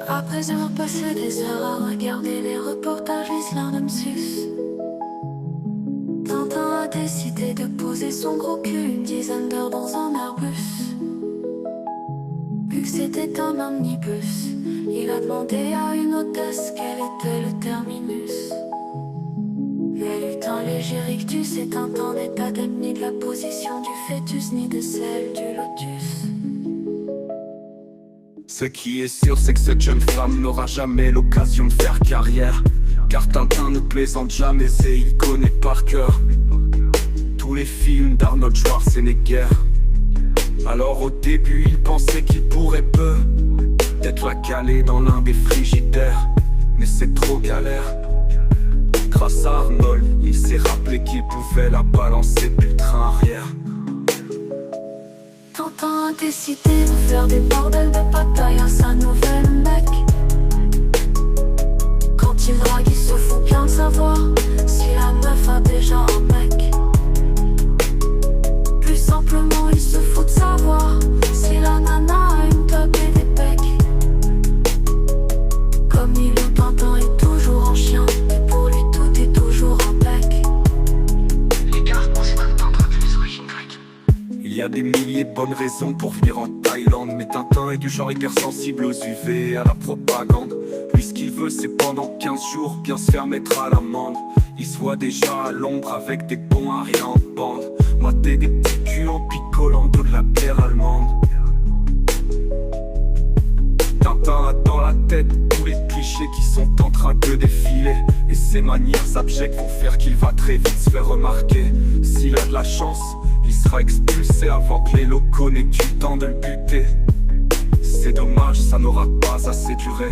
Après avoir passé des heures à regarder les reportages Islandum Sus, Tintin a décidé de poser son gros cul une dizaine d'heures dans un Airbus. Vu que c'était un omnibus, il a demandé à une hôtesse quel était le terminus. Elle eut un léger rictus et Tintin n'est adepte ni de la position du fœtus ni de celle du lotus. Ce qui est sûr, c'est que cette jeune femme n'aura jamais l'occasion de faire carrière, car Tintin ne plaisante jamais et il connaît par cœur tous les films d'Arnold Schwarzenegger. Alors au début il pensait qu'il pourrait peut-être la caler dans l'un des frigidaires, mais c'est trop galère. Grâce à Arnold, il s'est rappelé qu'il pouvait la balancer depuis le train arrière. Tintin a décidé de faire des bordels de bataille à sa nouvelle mec. Quand il drague, il se fout bien de savoir si la meuf a déjà un mec. Plus simplement, il se fout de savoir si la nana a une top et des pecs. Comme il est, Tintin est toujours en chien, et pour lui tout est toujours impec. Les gars, c'est quoi le entre les origines grecques? Il y a des milliers de bonnes raisons pour venir en Thaïlande, mais Tintin est du genre hypersensible aux UV et à la propagande. Lui ce qu'il veut c'est pendant 15 jours bien se faire mettre à l'amende. Il se voit déjà à l'ombre avec des bons à rien en bande, mater des petits culs en picolant de la bière allemande. Tintin a dans la tête tous les clichés qui sont en train de défiler, et ses manières abjectes vont faire qu'il va très vite se faire remarquer. S'il a de la chance, il sera expulsé avant que les locaux n'aient eu le temps de le buter. C'est dommage, ça n'aura pas assez duré.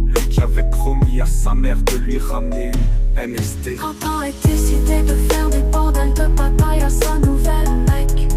Lui qui avait promis à sa mère de lui ramener une MST. Tintin a décidé de faire des bordels de bataille à sa nouvelle mec.